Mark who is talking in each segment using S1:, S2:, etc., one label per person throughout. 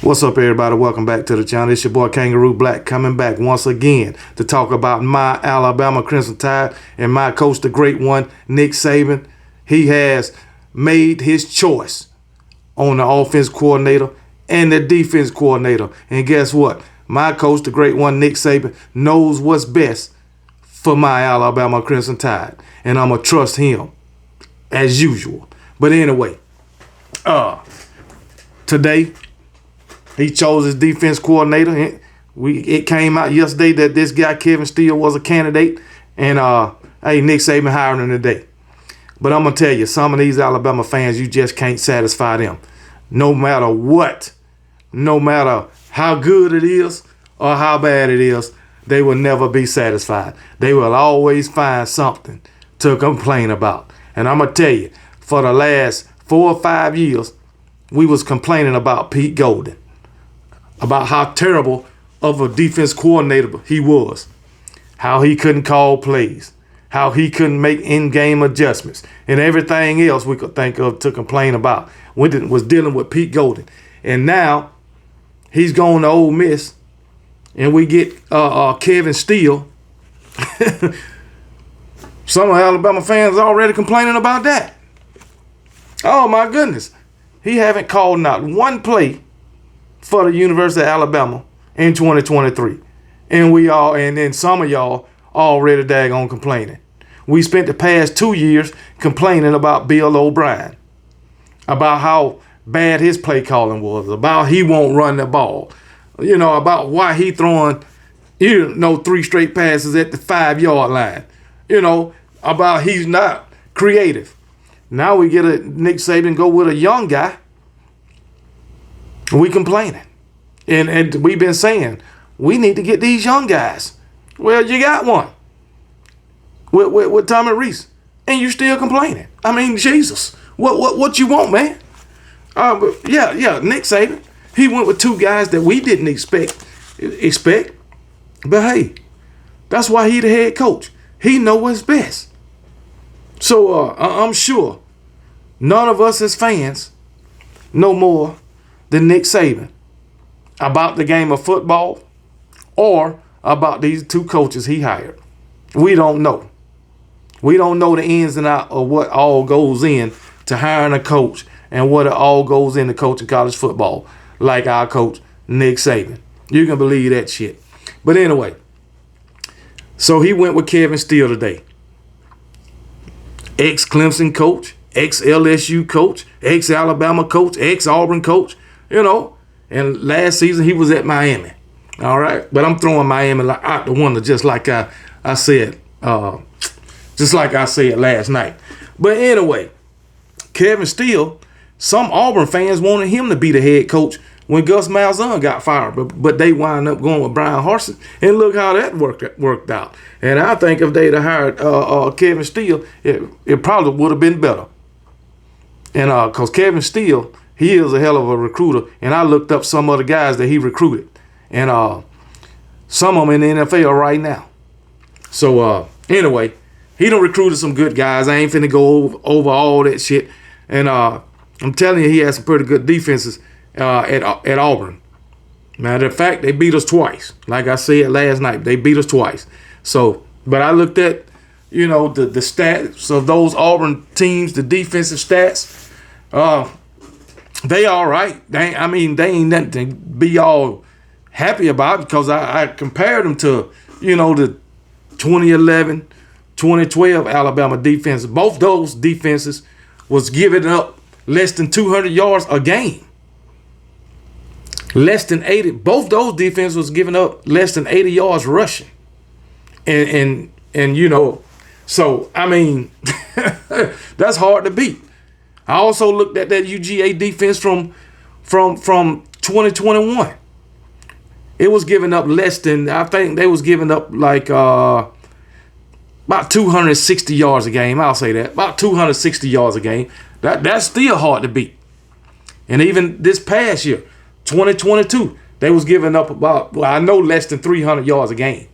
S1: What's up, everybody? Welcome back to the channel. It's your boy Kangaroo Black coming back once again to talk about my Alabama Crimson Tide and my coach, the great one, Nick Saban. He has made his choice on the offense coordinator and the defense coordinator. And guess what? My coach, the great one, Nick Saban, knows what's best for my Alabama Crimson Tide. And I'm going to trust him as usual. But anyway, today, he chose his defense coordinator. It came out yesterday that this guy, Kevin Steele, was a candidate. And, hey, Nick Saban hired him today. But I'm going to tell you, some of these Alabama fans, you just can't satisfy them. No matter what, no matter how good it is or how bad it is, they will never be satisfied. They will always find something to complain about. And I'm going to tell you, for the last 4 or 5 years, we was complaining about Pete Golden, about how terrible of a defense coordinator he was, how he couldn't call plays, how he couldn't make in-game adjustments, and everything else we could think of to complain about was dealing with Pete Golden. And now he's going to Ole Miss, and we get Kevin Steele. Some of Alabama fans already complaining about that. Oh, my goodness. He haven't called not one play for the University of Alabama in 2023. And then some of y'all already daggone complaining. We spent the past 2 years complaining about Bill O'Brien, about how bad his play calling was, about he won't run the ball, about why he throwing, 3 straight passes at the 5-yard line, about he's not creative. Now we get a Nick Saban go with a young guy. We complaining. And we've been saying, we need to get these young guys. Well, you got one with Tommy Reese, and you still complaining. I mean, Jesus, what you want, man? But yeah, Nick Saban, he went with 2 guys that we didn't expect. But hey, that's why he the head coach. He know what's best. So I'm sure none of us as fans know more than Nick Saban about the game of football or about these 2 coaches he hired. We don't know. We don't know the ins and outs of what all goes in to hiring a coach and what all goes into coaching college football, like our coach, Nick Saban. You can believe that shit. But anyway, so he went with Kevin Steele today. Ex-Clemson coach, ex-LSU coach, ex-Alabama coach, ex-Auburn coach, And last season, he was at Miami. All right? But I'm throwing Miami out the window just like I said last night. But anyway, Kevin Steele, some Auburn fans wanted him to be the head coach when Gus Malzahn got fired. But they wound up going with Brian Harsin. And look how that worked out. And I think if they'd have hired Kevin Steele, it probably would have been better. And because Kevin Steele, he is a hell of a recruiter. And I looked up some of the guys that he recruited. And some of them in the NFL right now. So anyway, he done recruited some good guys. I ain't finna go over all that shit. And I'm telling you, he has some pretty good defenses at Auburn. Matter of fact, they beat us twice. Like I said last night, they beat us twice. So, but I looked at, the stats of those Auburn teams, the defensive stats. They all right. They ain't nothing to be all happy about because I compared them to, the 2011, 2012 Alabama defense. Both those defenses was giving up less than 200 yards a game. Less than 80. Both those defenses was giving up less than 80 yards rushing. And so, that's hard to beat. I also looked at that UGA defense from 2021. It was giving up less than, I think they was giving up like about 260 yards a game. I'll say that. About 260 yards a game. That's still hard to beat. And even this past year, 2022, they was giving up less than 300 yards a game.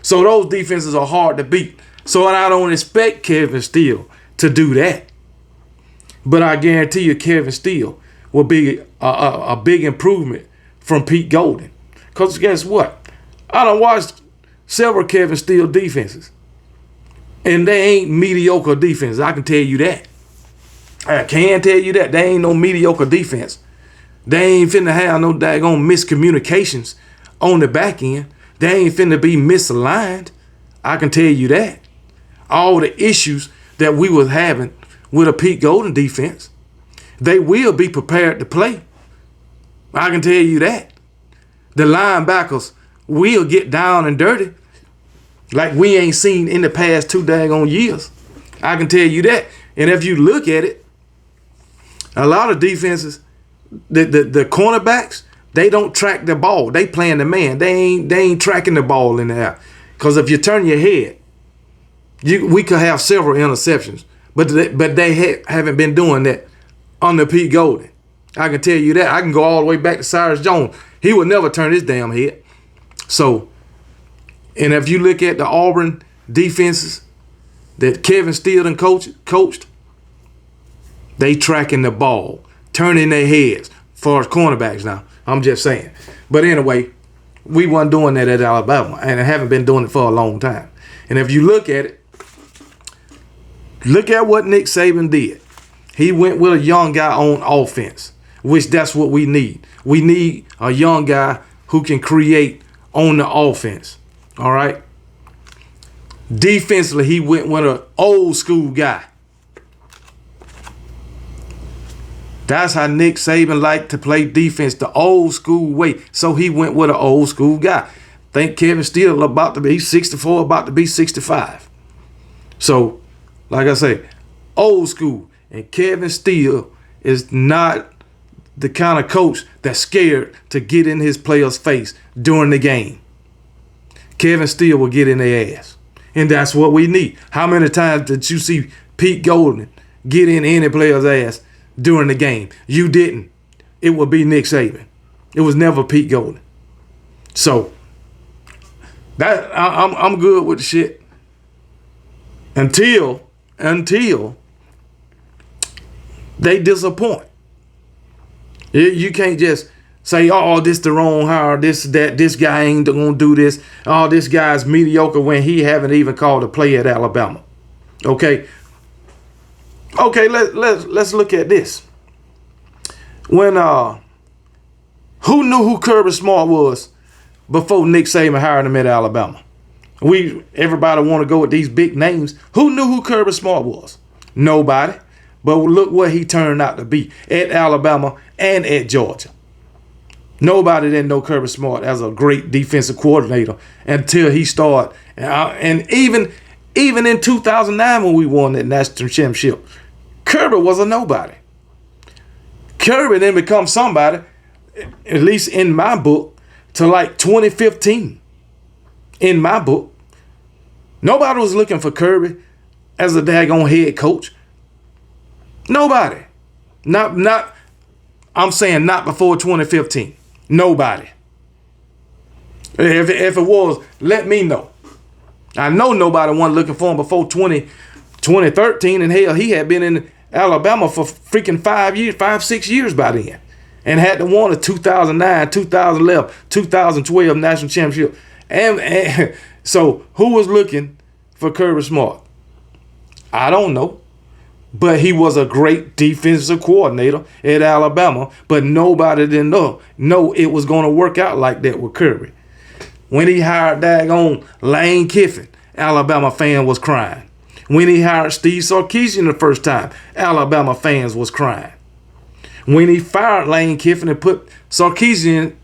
S1: So those defenses are hard to beat. So I don't expect Kevin Steele to do that. But I guarantee you Kevin Steele will be a big improvement from Pete Golden. Because guess what? I done watched several Kevin Steele defenses. And they ain't mediocre defenses. I can tell you that. I can tell you that. They ain't no mediocre defense. They ain't finna have no daggone miscommunications on the back end. They ain't finna be misaligned. I can tell you that. All the issues that we was having with a Pete Golden defense, they will be prepared to play. I can tell you that. The linebackers will get down and dirty like we ain't seen in the past 2 daggone years. I can tell you that. And if you look at it, a lot of defenses, the cornerbacks, they don't track the ball. They playing the man. They ain't tracking the ball in the air. Because if you turn your head, we could have several interceptions. But they haven't been doing that under Pete Golden. I can tell you that. I can go all the way back to Cyrus Jones. He would never turn his damn head. So, and if you look at the Auburn defenses that Kevin Steele and coached, they tracking the ball, turning their heads for as cornerbacks now. I'm just saying. But anyway, we wasn't doing that at Alabama, and I haven't been doing it for a long time. And if you look at it, look at what Nick Saban did. He went with a young guy on offense, which that's what we need. We need a young guy who can create on the offense. All right. Defensively, he went with an old school guy. That's how Nick Saban liked to play defense, the old school way. So he went with an old school guy. Think Kevin Steele about to be 64, about to be 65. So, like I say, old school. And Kevin Steele is not the kind of coach that's scared to get in his players' face during the game. Kevin Steele will get in their ass. And that's what we need. How many times did you see Pete Golden get in any player's ass during the game? You didn't. It would be Nick Saban. It was never Pete Golden. So that I'm good with the shit until they disappoint. You can't just say, oh, this the wrong hire, this guy ain't gonna do this. Oh, this guy's mediocre when he haven't even called a play at Alabama. Okay. Okay, let's look at this. When who knew who Kirby Smart was before Nick Saban hired him at Alabama? Everybody want to go with these big names. Who knew who Kirby Smart was? Nobody. But look what he turned out to be at Alabama and at Georgia. Nobody didn't know Kirby Smart as a great defensive coordinator until he started. And even in 2009 when we won that national championship, Kirby was a nobody. Kirby then become somebody, at least in my book, to like 2015. In my book, nobody was looking for Kirby as a daggone head coach. Nobody. Not. I'm saying not before 2015. Nobody. If it was, let me know. I know nobody wasn't looking for him before 2013, and hell, he had been in Alabama for freaking 5-6 years by then, and had to won a 2009, 2011, 2012 national championship. And so, who was looking for Kirby Smart? I don't know. But he was a great defensive coordinator at Alabama. But nobody didn't know it was going to work out like that with Kirby. When he hired daggone Lane Kiffin, Alabama fan was crying. When he hired Steve Sarkisian the first time, Alabama fans was crying. When he fired Lane Kiffin and put Sarkisian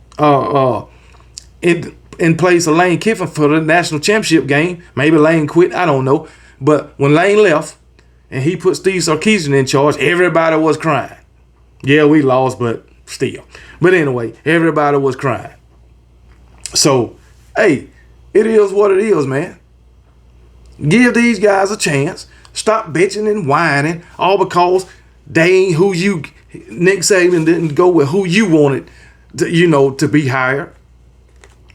S1: in place of Lane Kiffin for the national championship game, maybe Lane quit, I don't know. But when Lane left, and he put Steve Sarkisian in charge, everybody was crying. Yeah, we lost, but still. But anyway, everybody was crying. So, hey, it is what it is, man. Give these guys a chance. Stop bitching and whining, all because they ain't who you, Nick Saban didn't go with who you wanted to be hired.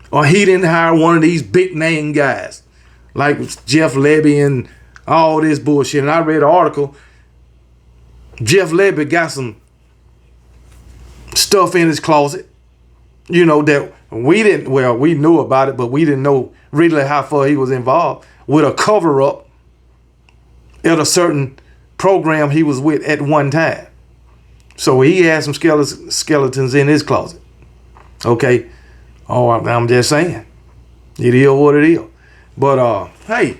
S1: Or he didn't hire one of these big name guys like Jeff Levy and all this bullshit. And I read an article. Jeff Levy got some stuff in his closet that we didn't, well, we knew about it, but we didn't know really how far he was involved with a cover up at a certain program he was with at one time. So he had some skeletons in his closet. Okay. Oh, I'm just saying. It is what it is. But hey,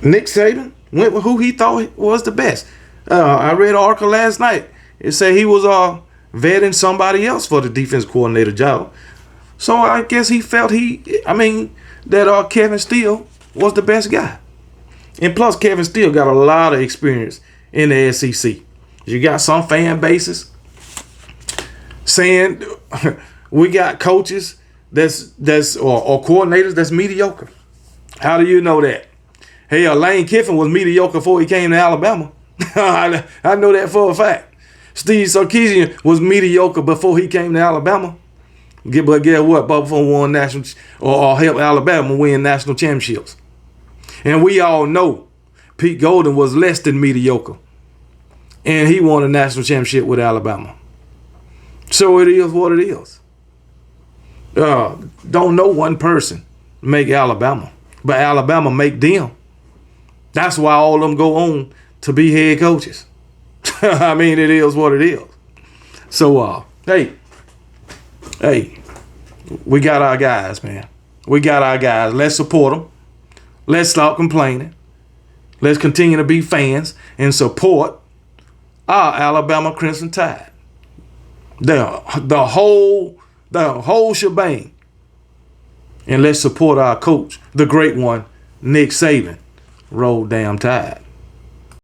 S1: Nick Saban went with who he thought was the best. I read an article last night. It said he was vetting somebody else for the defense coordinator job. So I guess he felt that Kevin Steele was the best guy. And plus, Kevin Steele got a lot of experience in the SEC. You got some fan bases saying we got coaches or coordinators that's mediocre. How do you know that? Hey, Lane Kiffin was mediocre before he came to Alabama. I know that for a fact. Steve Sarkisian was mediocre before he came to Alabama. But guess what? Buffalo won national or helped Alabama win national championships. And we all know Pete Golden was less than mediocre. And he won a national championship with Alabama. So it is what it is. Don't know one person make Alabama, but Alabama make them. That's why all of them go on to be head coaches. It is what it is. So, hey, we got our guys, man. We got our guys. Let's support them. Let's stop complaining. Let's continue to be fans and support our Alabama Crimson Tide. The whole shebang. And let's support our coach, the great one, Nick Saban. Roll damn Tide.